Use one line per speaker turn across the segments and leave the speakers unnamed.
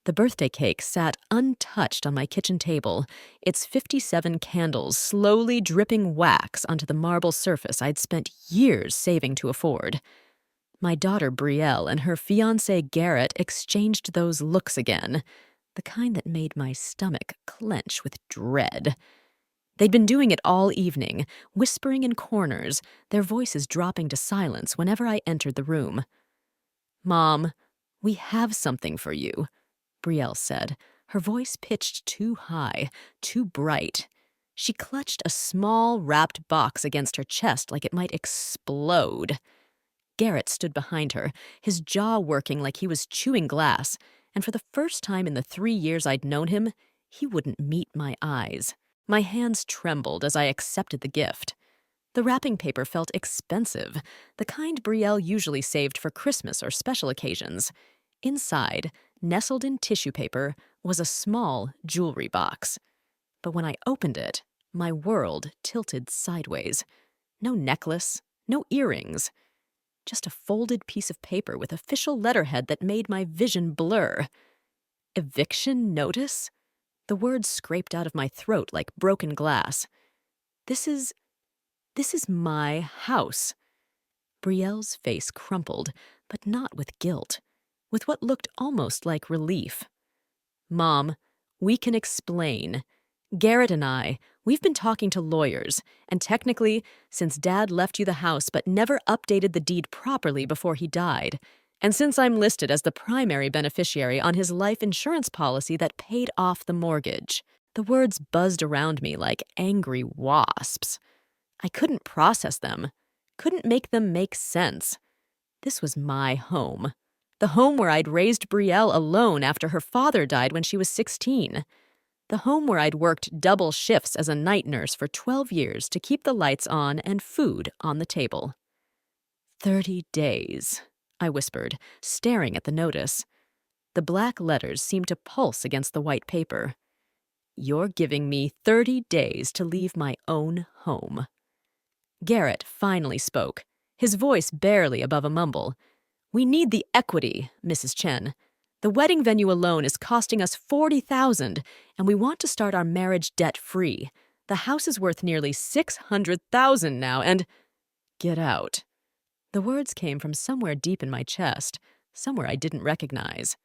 The birthday cake sat untouched on my kitchen table, its 57 candles slowly dripping wax onto the marble surface I'd spent years saving to afford. My daughter Brielle and her fiancé Garrett exchanged those looks again, the kind that made my stomach clench with dread. They'd been doing it all evening, whispering in corners, their voices dropping to silence whenever I entered the room. "Mom, we have something for you," Brielle said, her voice pitched too high, too bright. She clutched a small, wrapped box against her chest like it might explode. Garrett stood behind her, his jaw working like he was chewing glass, and for the first time in the 3 years I'd known him, he wouldn't meet my eyes. My hands trembled as I accepted the gift. The wrapping paper felt expensive, the kind Brielle usually saved for Christmas or special occasions. Inside, nestled in tissue paper, was a small jewelry box. But when I opened it, my world tilted sideways. No necklace, no earrings. Just a folded piece of paper with official letterhead that made my vision blur. Eviction notice? The words scraped out of my throat like broken glass. This is my house. Brielle's face crumpled, but not with guilt, with what looked almost like relief. "Mom, we can explain. Garrett and we've been talking to lawyers, and technically, since Dad left you the house but never updated the deed properly before he died, and since I'm listed as the primary beneficiary on his life insurance policy that paid off the mortgage." The words buzzed around me like angry wasps. I couldn't process them, couldn't make them make sense. This was my home. The home where I'd raised Brielle alone after her father died when she was 16. The home where I'd worked double shifts as a night nurse for 12 years to keep the lights on and food on the table. 30 days, I whispered, staring at the notice. The black letters seemed to pulse against the white paper. "You're giving me 30 days to leave my own home." Garrett finally spoke, his voice barely above a mumble. "We need the equity, Mrs. Chen. The wedding venue alone is costing us $40,000, and we want to start our marriage debt-free. The house is worth nearly $600,000 now, and—" "Get out." The words came from somewhere deep in my chest, somewhere I didn't recognize.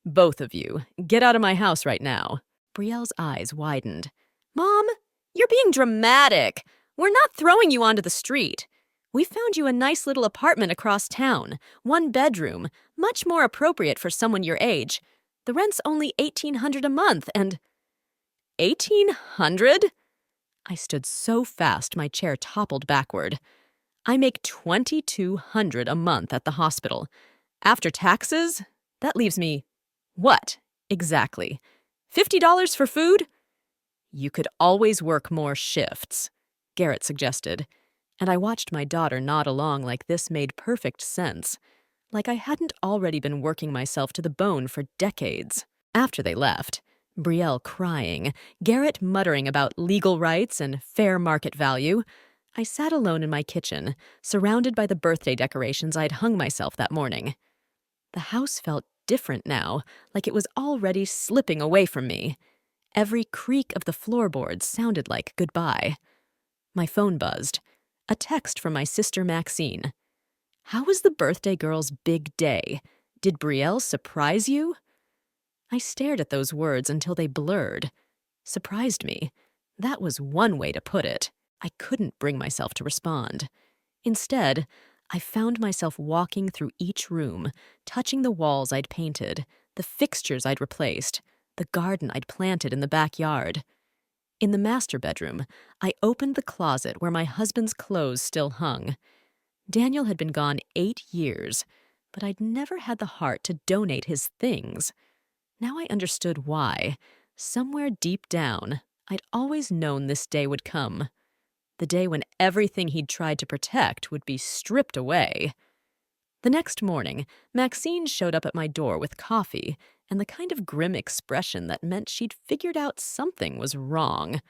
"Both of you, get out of my house right now." Brielle's eyes widened. "Mom, you're being dramatic. We're not throwing you onto the street. We found you a nice little apartment across town, 1 bedroom, much more appropriate for someone your age. The rent's only $1,800 a month, and—" $1,800? I stood so fast my chair toppled backward. "I make $2,200 a month at the hospital. After taxes, that leaves me— what, exactly? $50 for food?" "You could always work more shifts," Garrett suggested, and I watched my daughter nod along like this made perfect sense, like I hadn't already been working myself to the bone for decades. After they left, Brielle crying, Garrett muttering about legal rights and fair market value, I sat alone in my kitchen, surrounded by the birthday decorations I'd hung myself that morning. The house felt different now, like it was already slipping away from me. Every creak of the floorboards sounded like goodbye. My phone buzzed. A text from my sister Maxine. "How was the birthday girl's big day? Did Brielle surprise you?" I stared at those words until they blurred. Surprised me. That was one way to put it. I couldn't bring myself to respond. Instead, I found myself walking through each room, touching the walls I'd painted, the fixtures I'd replaced, the garden I'd planted in the backyard. In the master bedroom, I opened the closet where my husband's clothes still hung. Daniel had been gone 8 years, but I'd never had the heart to donate his things. Now I understood why. Somewhere deep down, I'd always known this day would come. The day when everything he'd tried to protect would be stripped away. The next morning, Maxine showed up at my door with coffee and the kind of grim expression that meant she'd figured out something was wrong.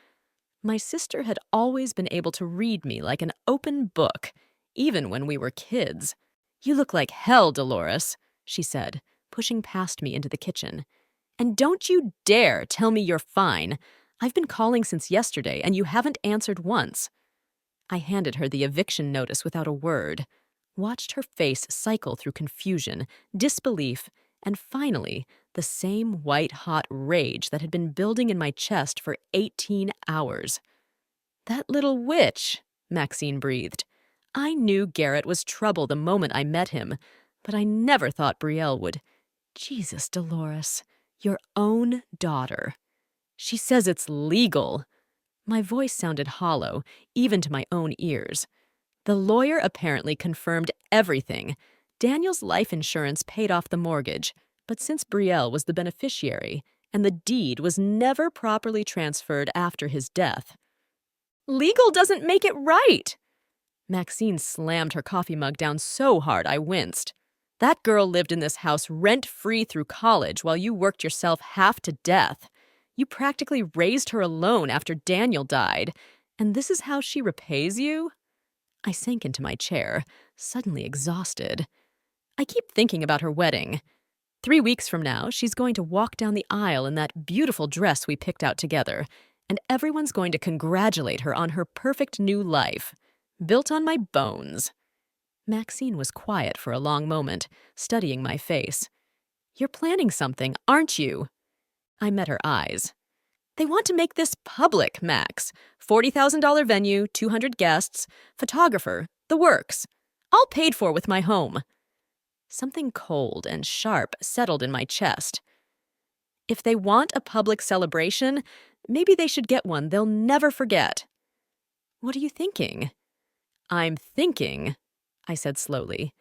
My sister had always been able to read me like an open book, even when we were kids. "You look like hell, Dolores," she said, pushing past me into the kitchen. And don't you dare tell me you're fine. I've been calling since yesterday, and you haven't answered once. I handed her the eviction notice without a word, watched her face cycle through confusion, disbelief, and finally, the same white-hot rage that had been building in my chest for 18 hours. That little witch, Maxine breathed. I knew Garrett was trouble the moment I met him, but I never thought Brielle would. Jesus, Dolores, your own daughter. She says it's legal. My voice sounded hollow, even to my own ears. The lawyer apparently confirmed everything. Daniel's life insurance paid off the mortgage, but since Brielle was the beneficiary, and the deed was never properly transferred after his death. Legal doesn't make it right! Maxine slammed her coffee mug down so hard I winced. That girl lived in this house rent-free through college while you worked yourself half to death. You practically raised her alone after Daniel died, and this is how she repays you? I sank into my chair, suddenly exhausted. I keep thinking about her wedding. 3 weeks from now, she's going to walk down the aisle in that beautiful dress we picked out together, and everyone's going to congratulate her on her perfect new life, built on my bones. Maxine was quiet for a long moment, studying my face. You're planning something, aren't you? I met her eyes. They want to make this public, Max. $40,000 venue, 200 guests, photographer, the works. All paid for with my home. Something cold and sharp settled in my chest. If they want a public celebration, maybe they should get one they'll never forget. What are you thinking? I'm thinking, I said slowly,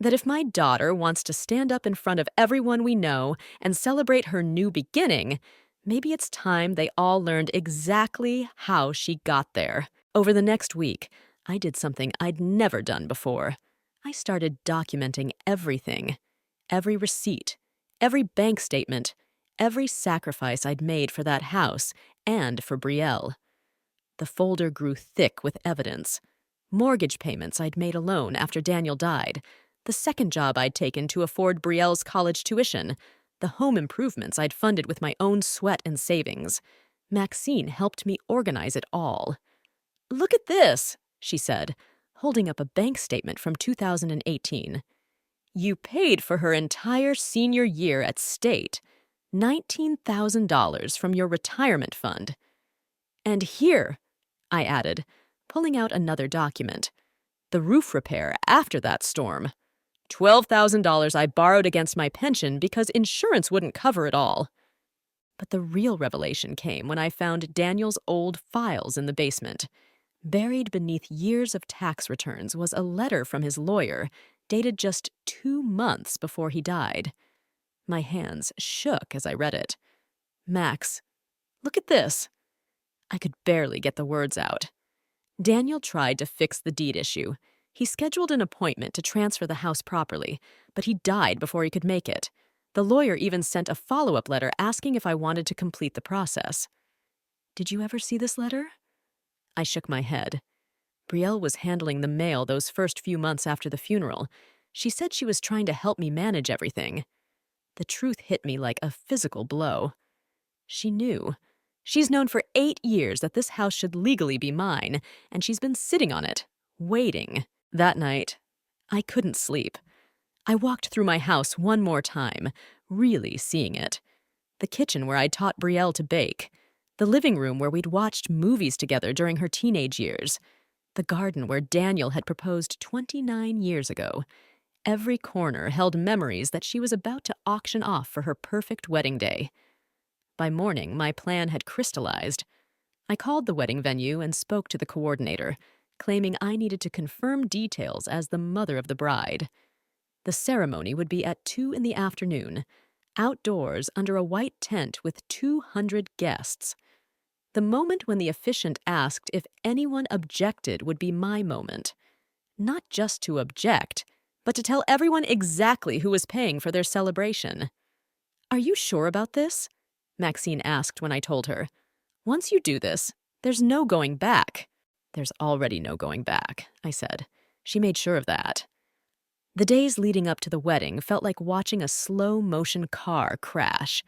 that if my daughter wants to stand up in front of everyone we know and celebrate her new beginning, maybe it's time they all learned exactly how she got there. Over the next week, I did something I'd never done before. I started documenting everything. Every receipt, every bank statement, every sacrifice I'd made for that house and for Brielle. The folder grew thick with evidence. Mortgage payments I'd made alone after Daniel died, the second job I'd taken to afford Brielle's college tuition, the home improvements I'd funded with my own sweat and savings. Maxine helped me organize it all. Look at this, she said, holding up a bank statement from 2018. You paid for her entire senior year at State, $19,000 from your retirement fund. And here, I added, pulling out another document, the roof repair after that storm. $12,000 I borrowed against my pension because insurance wouldn't cover it all. But the real revelation came when I found Daniel's old files in the basement. Buried beneath years of tax returns was a letter from his lawyer, dated just 2 months before he died. My hands shook as I read it. Max, look at this. I could barely get the words out. Daniel tried to fix the deed issue. He scheduled an appointment to transfer the house properly, but he died before he could make it. The lawyer even sent a follow-up letter asking if I wanted to complete the process. Did you ever see this letter? I shook my head. Brielle was handling the mail those first few months after the funeral. She said she was trying to help me manage everything. The truth hit me like a physical blow. She knew. She's known for 8 years that this house should legally be mine, and she's been sitting on it, waiting. That night, I couldn't sleep. I walked through my house one more time, really seeing it. The kitchen where I'd taught Brielle to bake. The living room where we'd watched movies together during her teenage years. The garden where Daniel had proposed 29 years ago. Every corner held memories that she was about to auction off for her perfect wedding day. By morning, my plan had crystallized. I called the wedding venue and spoke to the coordinator, claiming I needed to confirm details as the mother of the bride. The ceremony would be at 2 in the afternoon, outdoors under a white tent with 200 guests. The moment when the officiant asked if anyone objected would be my moment. Not just to object, but to tell everyone exactly who was paying for their celebration. Are you sure about this? Maxine asked when I told her. Once you do this, there's no going back. There's already no going back, I said. She made sure of that. The days leading up to the wedding felt like watching a slow-motion car crash.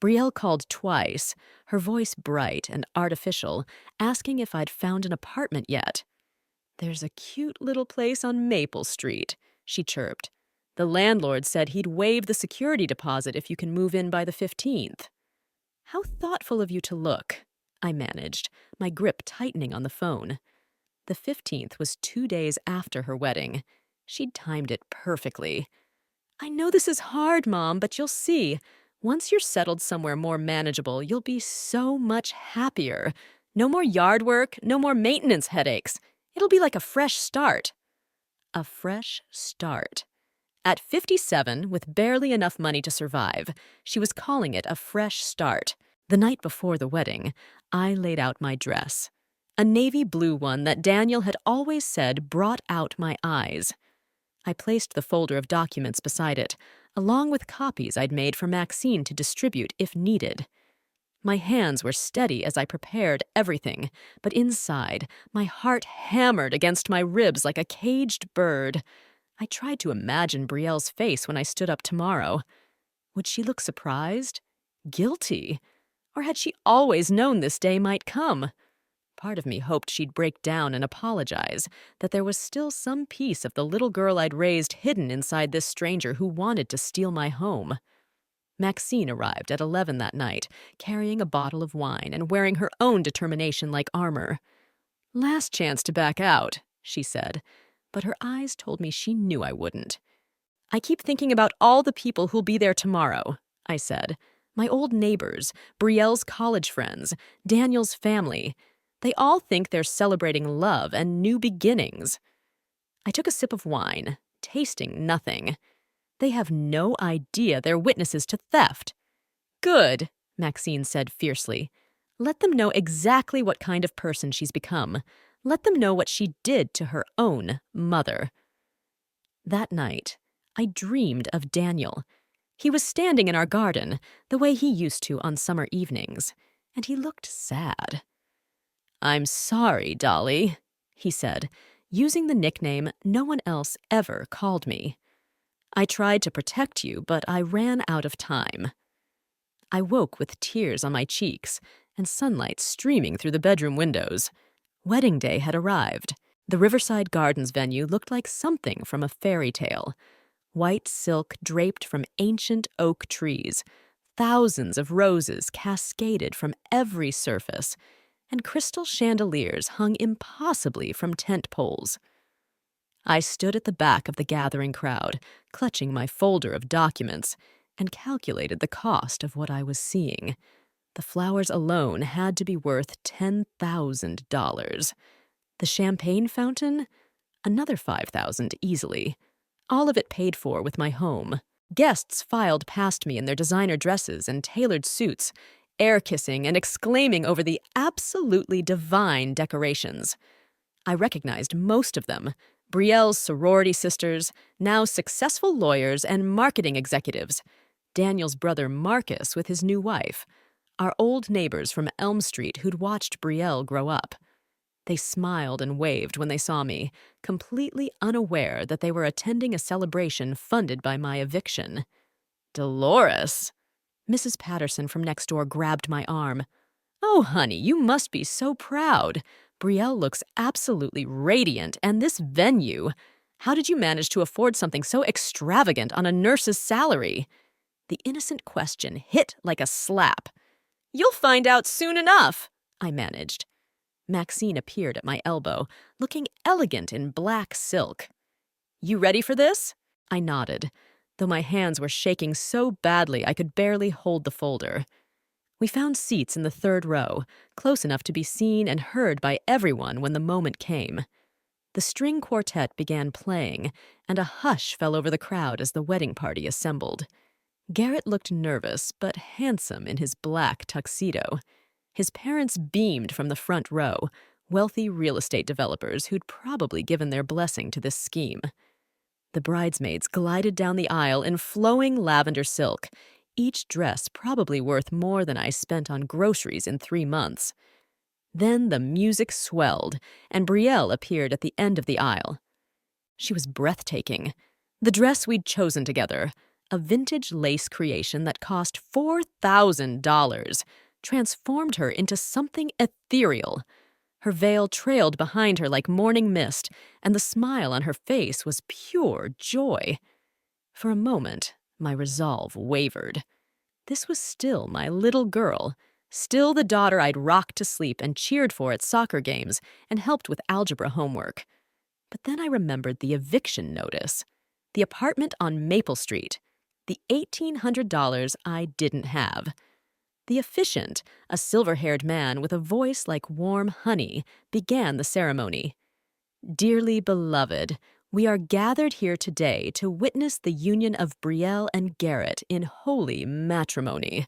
Brielle called twice, her voice bright and artificial, asking if I'd found an apartment yet. "There's a cute little place on Maple Street," she chirped. "The landlord said he'd waive the security deposit if you can move in by the 15th. "How thoughtful of you to look," I managed, my grip tightening on the phone. The 15th was 2 days after her wedding. She'd timed it perfectly. "I know this is hard, Mom, but you'll see. Once you're settled somewhere more manageable, you'll be so much happier. No more yard work, no more maintenance headaches. It'll be like a fresh start." A fresh start. At 57, with barely enough money to survive, she was calling it a fresh start. The night before the wedding, I laid out my dress. A navy blue one that Daniel had always said brought out my eyes. I placed the folder of documents beside it, along with copies I'd made for Maxine to distribute if needed. My hands were steady as I prepared everything, but inside, my heart hammered against my ribs like a caged bird. I tried to imagine Brielle's face when I stood up tomorrow. Would she look surprised? Guilty? Or had she always known this day might come? Part of me hoped she'd break down and apologize, that there was still some piece of the little girl I'd raised hidden inside this stranger who wanted to steal my home. Maxine arrived at 11 that night, carrying a bottle of wine and wearing her own determination like armor. "Last chance to back out," she said, but her eyes told me she knew I wouldn't. "I keep thinking about all the people who'll be there tomorrow," I said. "My old neighbors, Brielle's college friends, Daniel's family. They all think they're celebrating love and new beginnings." I took a sip of wine, tasting nothing. "They have no idea they're witnesses to theft." "Good," Maxine said fiercely. "Let them know exactly what kind of person she's become. Let them know what she did to her own mother." That night, I dreamed of Daniel. He was standing in our garden, the way he used to on summer evenings, and he looked sad. "I'm sorry, Dolly," he said, using the nickname no one else ever called me. "I tried to protect you, but I ran out of time." I woke with tears on my cheeks and sunlight streaming through the bedroom windows. Wedding day had arrived. The Riverside Gardens venue looked like something from a fairy tale. White silk draped from ancient oak trees, thousands of roses cascaded from every surface, and crystal chandeliers hung impossibly from tent poles. I stood at the back of the gathering crowd, clutching my folder of documents, and calculated the cost of what I was seeing. The flowers alone had to be worth $10,000. The champagne fountain? Another $5,000 easily. All of it paid for with my home. Guests filed past me in their designer dresses and tailored suits, air-kissing and exclaiming over the absolutely divine decorations. I recognized most of them. Brielle's sorority sisters, now successful lawyers and marketing executives. Daniel's brother Marcus with his new wife. Our old neighbors from Elm Street who'd watched Brielle grow up. They smiled and waved when they saw me, completely unaware that they were attending a celebration funded by my eviction. "Dolores!" Mrs. Patterson from next door grabbed my arm. "Oh, honey, you must be so proud. Brielle looks absolutely radiant, and this venue. How did you manage to afford something so extravagant on a nurse's salary?" The innocent question hit like a slap. "You'll find out soon enough," I managed. Maxine appeared at my elbow, looking elegant in black silk. "You ready for this?" I nodded, though my hands were shaking so badly I could barely hold the folder. We found seats in the third row, close enough to be seen and heard by everyone when the moment came. The string quartet began playing, and a hush fell over the crowd as the wedding party assembled. Garrett looked nervous but handsome in his black tuxedo. His parents beamed from the front row, wealthy real estate developers who'd probably given their blessing to this scheme. The bridesmaids glided down the aisle in flowing lavender silk, each dress probably worth more than I spent on groceries in 3 months. Then the music swelled, and Brielle appeared at the end of the aisle. She was breathtaking. The dress we'd chosen together, A vintage lace creation that cost $4,000 transformed her into something ethereal. Her veil trailed behind her like morning mist, and the smile on her face was pure joy. For a moment, my resolve wavered. This was still my little girl, still the daughter I'd rocked to sleep and cheered for at soccer games and helped with algebra homework. But then I remembered the eviction notice, the apartment on Maple Street, the $1,800 I didn't have. The officiant, a silver-haired man with a voice like warm honey, began the ceremony. "Dearly beloved, we are gathered here today to witness the union of Betrayal and Garrett in holy matrimony."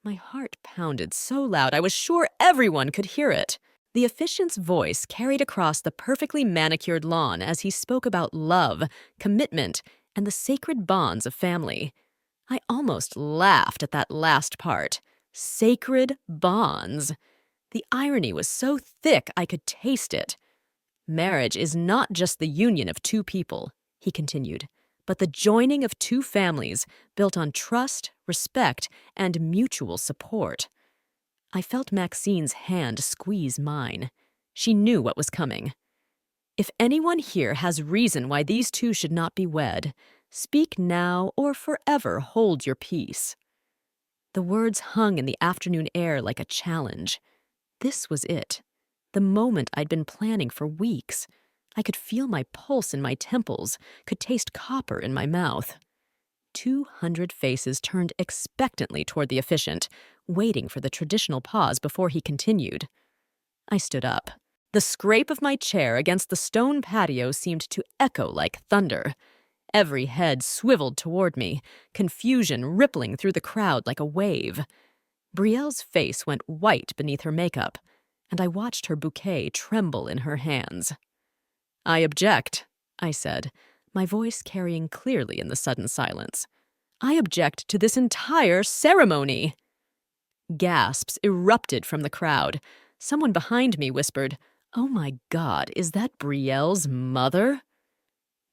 My heart pounded so loud I was sure everyone could hear it. The officiant's voice carried across the perfectly manicured lawn as he spoke about love, commitment, and the sacred bonds of family. I almost laughed at that last part. Sacred bonds. The irony was so thick I could taste it. "Marriage is not just the union of two people," he continued, "but the joining of two families built on trust, respect, and mutual support." I felt Maxine's hand squeeze mine. She knew what was coming. "If anyone here has reason why these two should not be wed, speak now or forever hold your peace." The words hung in the afternoon air like a challenge. This was it. The moment I'd been planning for weeks. I could feel my pulse in my temples, could taste copper in my mouth. 200 faces turned expectantly toward the officiant, waiting for the traditional pause before he continued. I stood up. The scrape of my chair against the stone patio seemed to echo like thunder. Every head swiveled toward me, confusion rippling through the crowd like a wave. Brielle's face went white beneath her makeup, and I watched her bouquet tremble in her hands. "I object," I said, my voice carrying clearly in the sudden silence. "I object to this entire ceremony." Gasps erupted from the crowd. Someone behind me whispered, "Oh my God, is that Brielle's mother?"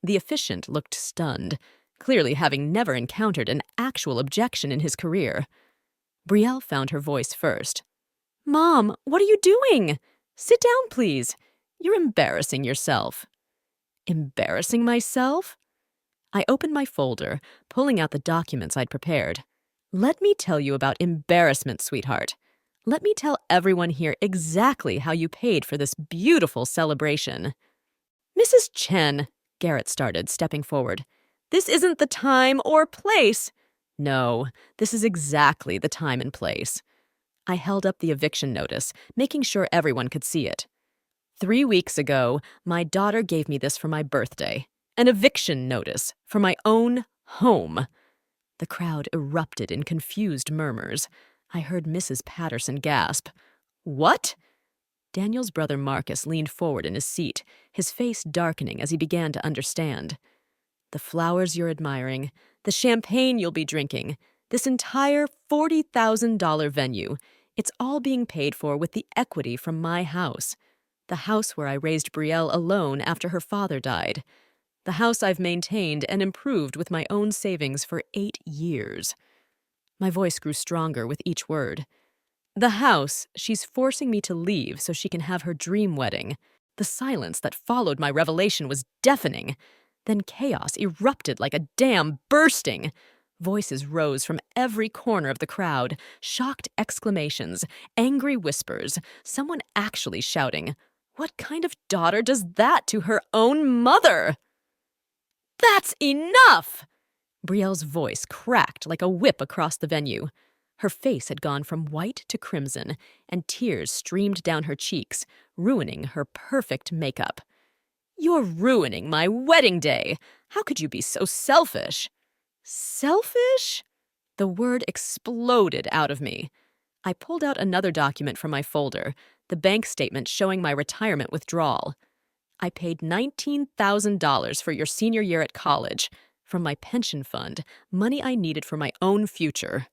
The officiant looked stunned, clearly having never encountered an actual objection in his career. Brielle found her voice first. "Mom, what are you doing? Sit down, please. You're embarrassing yourself." Embarrassing myself? I opened my folder, pulling out the documents I'd prepared. "Let me tell you about embarrassment, sweetheart. Let me tell everyone here exactly how you paid for this beautiful celebration." "Mrs. Chen," Garrett started, stepping forward, "this isn't the time or place." "No, this is exactly the time and place." I held up the eviction notice, making sure everyone could see it. 3 weeks ago, my daughter gave me this for my birthday. An eviction notice for my own home. The crowd erupted in confused murmurs. I heard Mrs. Patterson gasp. "What?" Daniel's brother Marcus leaned forward in his seat, his face darkening as he began to understand. "The flowers you're admiring, the champagne you'll be drinking, this entire $40,000 venue, it's all being paid for with the equity from my house. The house where I raised Brielle alone after her father died. The house I've maintained and improved with my own savings for 8 years. My voice grew stronger with each word. "The house she's forcing me to leave so she can have her dream wedding." The silence that followed my revelation was deafening. Then chaos erupted like a dam bursting. Voices rose from every corner of the crowd, shocked exclamations, angry whispers, someone actually shouting, "What kind of daughter does that to her own mother?" "That's enough!" Brielle's voice cracked like a whip across the venue. Her face had gone from white to crimson, and tears streamed down her cheeks, ruining her perfect makeup. "You're ruining my wedding day! How could you be so selfish?" "Selfish?" The word exploded out of me. I pulled out another document from my folder, the bank statement showing my retirement withdrawal. "I paid $19,000 for your senior year at college. From my pension fund, money I needed for my own future."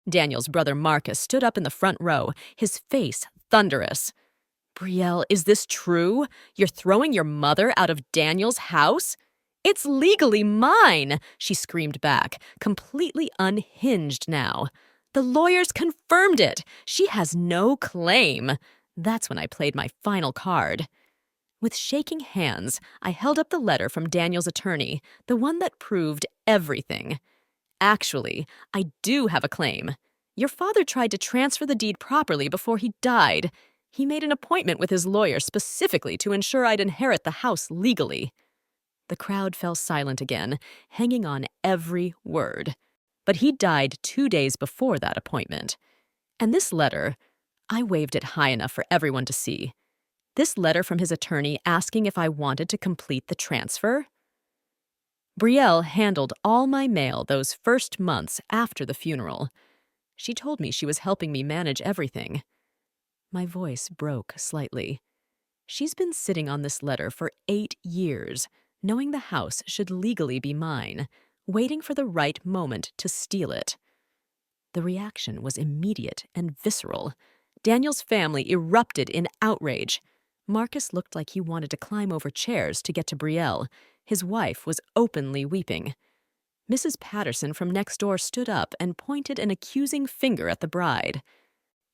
Daniel's brother Marcus stood up in the front row, his face thunderous. "Brielle, is this true? You're throwing your mother out of Daniel's house?" It's legally mine, she screamed back, completely unhinged now. The lawyers confirmed it. She has no claim. That's when I played my final card. With shaking hands, I held up the letter from Daniel's attorney, the one that proved everything. Actually, I do have a claim. Your father tried to transfer the deed properly before he died. He made an appointment with his lawyer specifically to ensure I'd inherit the house legally. The crowd fell silent again, hanging on every word. But he died 2 days before that appointment. And this letter, I waved it high enough for everyone to see. This letter from his attorney asking if I wanted to complete the transfer? Brielle handled all my mail those first months after the funeral. She told me she was helping me manage everything. My voice broke slightly. She's been sitting on this letter for 8 years, knowing the house should legally be mine, waiting for the right moment to steal it. The reaction was immediate and visceral. Daniel's family erupted in outrage. Marcus looked like he wanted to climb over chairs to get to Brielle. His wife was openly weeping. Mrs. Patterson from next door stood up and pointed an accusing finger at the bride.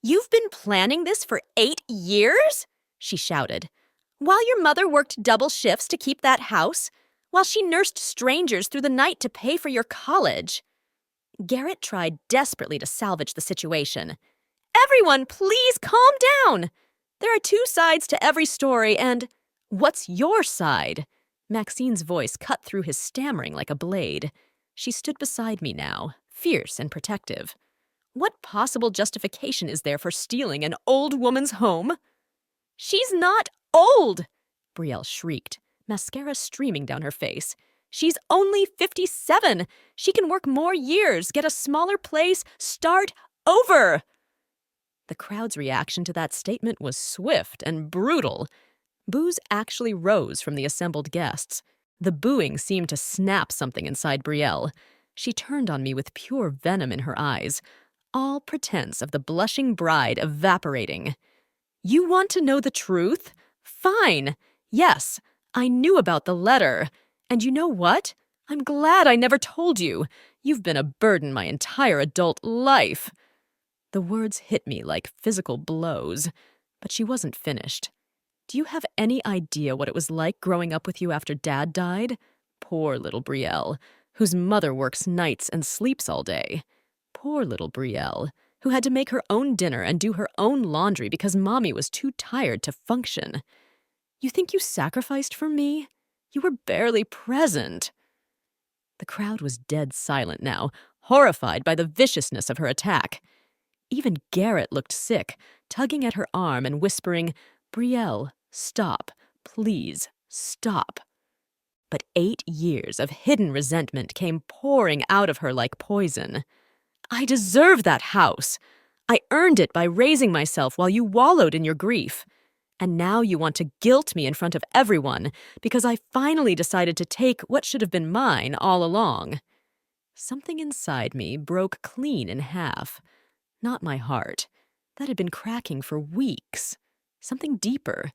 "You've been planning this for 8 years?" she shouted. "While your mother worked double shifts to keep that house? While she nursed strangers through the night to pay for your college?" Garrett tried desperately to salvage the situation. "Everyone, please calm down! There are 2 sides to every story, and—" "What's your side?" Maxine's voice cut through his stammering like a blade. She stood beside me now, fierce and protective. "What possible justification is there for stealing an old woman's home?" "She's not old!" Brielle shrieked, mascara streaming down her face. "She's only 57! She can work more years, get a smaller place, start over!" The crowd's reaction to that statement was swift and brutal. Boos actually rose from the assembled guests. The booing seemed to snap something inside Brielle. She turned on me with pure venom in her eyes, all pretense of the blushing bride evaporating. "You want to know the truth? Fine. Yes, I knew about the letter. And you know what? I'm glad I never told you. You've been a burden my entire adult life." The words hit me like physical blows, but she wasn't finished. "Do you have any idea what it was like growing up with you after Dad died? Poor little Brielle, whose mother works nights and sleeps all day. Poor little Brielle, who had to make her own dinner and do her own laundry because Mommy was too tired to function. You think you sacrificed for me? You were barely present." The crowd was dead silent now, horrified by the viciousness of her attack. Even Garrett looked sick, tugging at her arm and whispering, "Brielle, stop. Please, stop." But 8 years of hidden resentment came pouring out of her like poison. "I deserve that house. I earned it by raising myself while you wallowed in your grief. And now you want to guilt me in front of everyone because I finally decided to take what should have been mine all along." Something inside me broke clean in half. Not my heart. That had been cracking for weeks. Something deeper.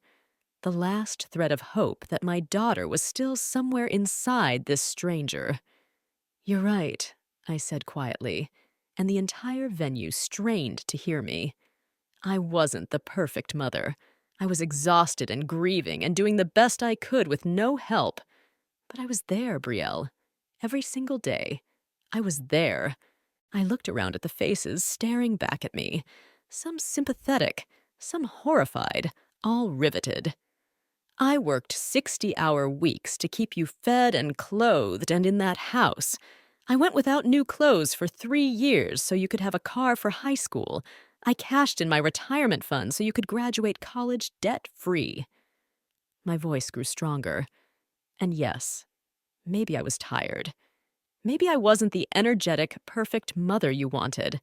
The last thread of hope that my daughter was still somewhere inside this stranger. "You're right," I said quietly, and the entire venue strained to hear me. I wasn't the perfect mother. I was exhausted and grieving and doing the best I could with no help. But I was there, Brielle. Every single day. I was there. I looked around at the faces staring back at me. Some sympathetic, some horrified, all riveted. "I worked 60-hour weeks to keep you fed and clothed and in that house. I went without new clothes for 3 years so you could have a car for high school. I cashed in my retirement fund so you could graduate college debt-free." My voice grew stronger. And yes, maybe I was tired. Maybe I wasn't the energetic, perfect mother you wanted.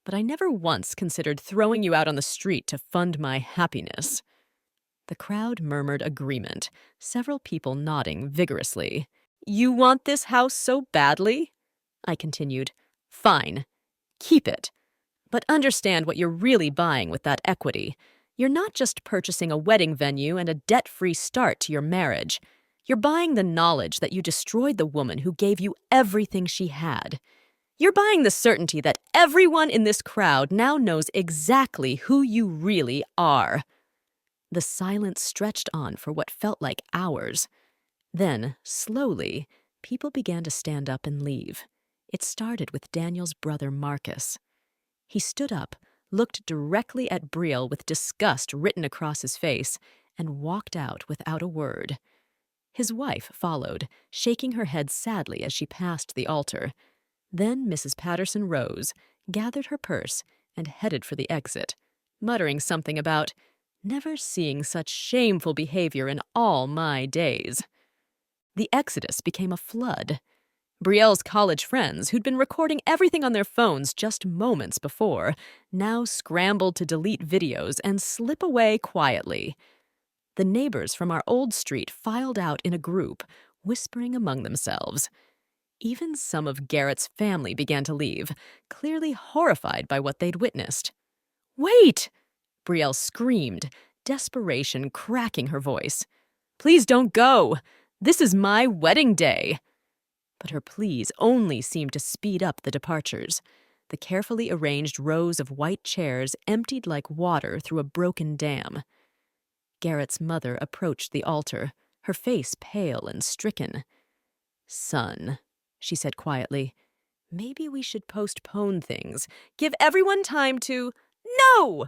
But I never once considered throwing you out on the street to fund my happiness. The crowd murmured agreement, several people nodding vigorously. "You want this house so badly?" I continued. "Fine. Keep it. But understand what you're really buying with that equity. You're not just purchasing a wedding venue and a debt-free start to your marriage. You're buying the knowledge that you destroyed the woman who gave you everything she had. You're buying the certainty that everyone in this crowd now knows exactly who you really are. The silence stretched on for what felt like hours. Then, slowly, people began to stand up and leave. It started with Daniel's brother Marcus. He stood up, looked directly at Betrayal with disgust written across his face, and walked out without a word. His wife followed, shaking her head sadly as she passed the altar. Then Mrs. Patterson rose, gathered her purse, and headed for the exit, muttering something about never seeing such shameful behavior in all my days. The exodus became a flood. Betrayal's college friends, who'd been recording everything on their phones just moments before, now scrambled to delete videos and slip away quietly. The neighbors from our old street filed out in a group, whispering among themselves. Even some of Garrett's family began to leave, clearly horrified by what they'd witnessed. "Wait!" Betrayal screamed, desperation cracking her voice. "Please don't go! This is my wedding day!" But her pleas only seemed to speed up the departures. The carefully arranged rows of white chairs emptied like water through a broken dam. Garrett's mother approached the altar, her face pale and stricken. "Son," she said quietly, "maybe we should postpone things. Give everyone time to—" "No!"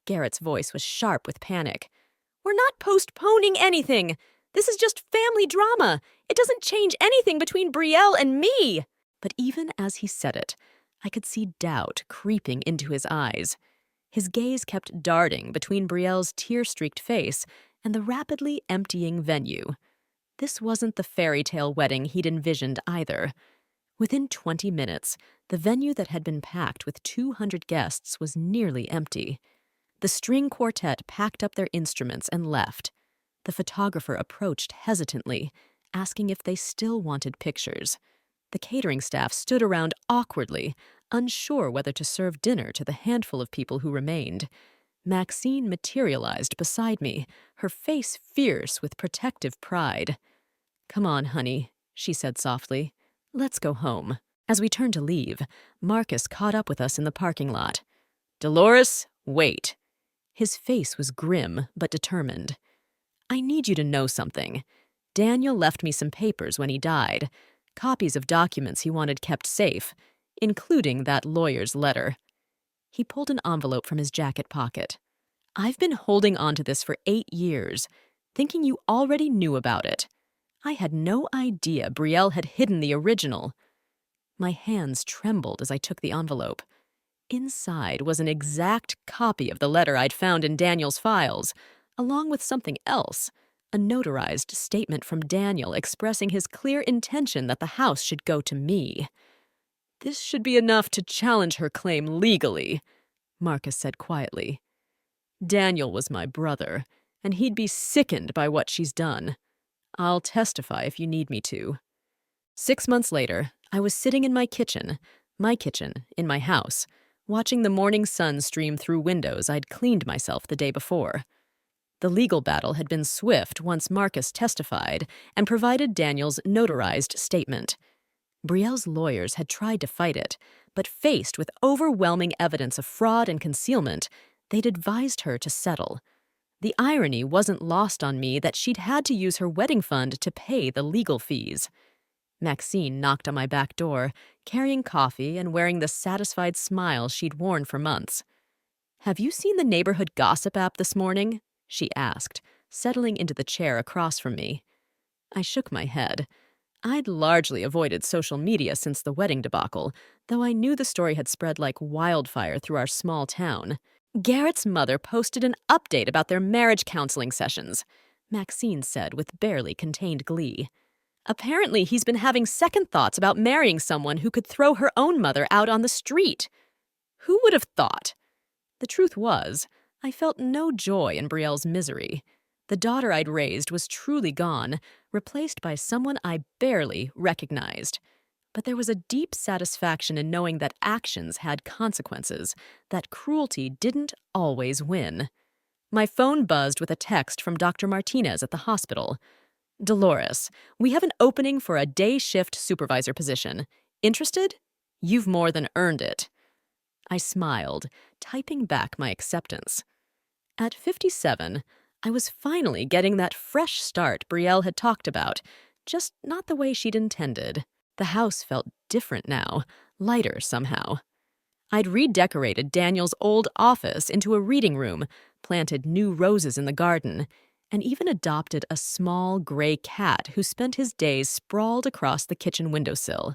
Garrett's voice was sharp with panic. "We're not postponing anything. This is just family drama. It doesn't change anything between Betrayal and me." But even as he said it, I could see doubt creeping into his eyes. His gaze kept darting between Betrayal's tear-streaked face and the rapidly emptying venue. This wasn't the fairy tale wedding he'd envisioned either. Within 20 minutes, the venue that had been packed with 200 guests was nearly empty. The string quartet packed up their instruments and left. The photographer approached hesitantly, asking if they still wanted pictures. The catering staff stood around awkwardly, unsure whether to serve dinner to the handful of people who remained. Maxine materialized beside me, her face fierce with protective pride. "Come on, honey," she said softly. "Let's go home." As we turned to leave, Marcus caught up with us in the parking lot. "Dolores, wait." His face was grim but determined. "I need you to know something. Daniel left me some papers when he died, copies of documents he wanted kept safe, including that lawyer's letter." He pulled an envelope from his jacket pocket. "I've been holding on to this for 8 years, thinking you already knew about it. I had no idea Betrayal had hidden the original." My hands trembled as I took the envelope. Inside was an exact copy of the letter I'd found in Daniel's files, along with something else, a notarized statement from Daniel expressing his clear intention that the house should go to me. "This should be enough to challenge her claim legally," Marcus said quietly. "Daniel was my brother, and he'd be sickened by what she's done. I'll testify if you need me to." 6 months later, I was sitting in my kitchen, in my house, watching the morning sun stream through windows I'd cleaned myself the day before. The legal battle had been swift once Marcus testified and provided Daniel's notarized statement. Betrayal's lawyers had tried to fight it, but faced with overwhelming evidence of fraud and concealment, they'd advised her to settle. The irony wasn't lost on me that she'd had to use her wedding fund to pay the legal fees. Maxine knocked on my back door, carrying coffee and wearing the satisfied smile she'd worn for months. "Have you seen the neighborhood gossip app this morning?" she asked, settling into the chair across from me. I shook my head. I'd largely avoided social media since the wedding debacle, though I knew the story had spread like wildfire through our small town. "Garrett's mother posted an update about their marriage counseling sessions," Maxine said with barely contained glee. "Apparently he's been having second thoughts about marrying someone who could throw her own mother out on the street. Who would have thought?" The truth was, I felt no joy in Betrayal's misery. The daughter I'd raised was truly gone, replaced by someone I barely recognized. But there was a deep satisfaction in knowing that actions had consequences, that cruelty didn't always win. My phone buzzed with a text from Dr. Martinez at the hospital. Dolores, we have an opening for a day shift supervisor position. Interested? You've more than earned it. I smiled, typing back my acceptance. At 57, I was finally getting that fresh start Brielle had talked about, just not the way she'd intended. The house felt different now, lighter somehow. I'd redecorated Daniel's old office into a reading room, planted new roses in the garden, and even adopted a small gray cat who spent his days sprawled across the kitchen windowsill.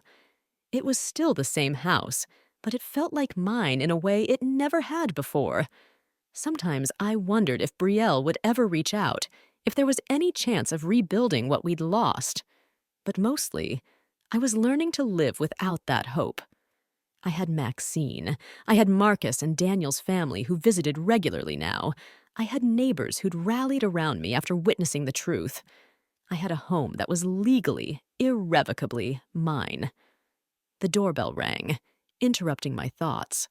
It was still the same house, but it felt like mine in a way it never had before. Sometimes I wondered if Brielle would ever reach out, if there was any chance of rebuilding what we'd lost. But mostly, I was learning to live without that hope. I had Maxine. I had Marcus and Daniel's family who visited regularly now. I had neighbors who'd rallied around me after witnessing the truth. I had a home that was legally, irrevocably mine. The doorbell rang, interrupting my thoughts.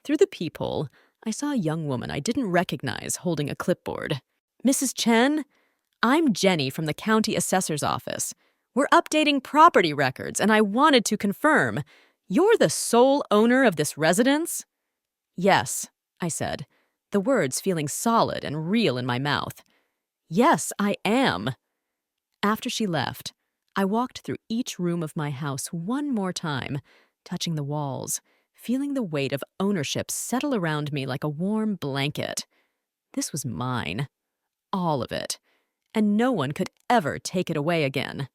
Through the peephole, I saw a young woman I didn't recognize holding a clipboard. "Mrs. Chen? I'm Jenny from the county assessor's office. We're updating property records, and I wanted to confirm. You're the sole owner of this residence?" "Yes," I said, the words feeling solid and real in my mouth. "Yes, I am." After she left, I walked through each room of my house one more time, touching the walls, feeling the weight of ownership settle around me like a warm blanket. This was mine. All of it. And no one could ever take it away again.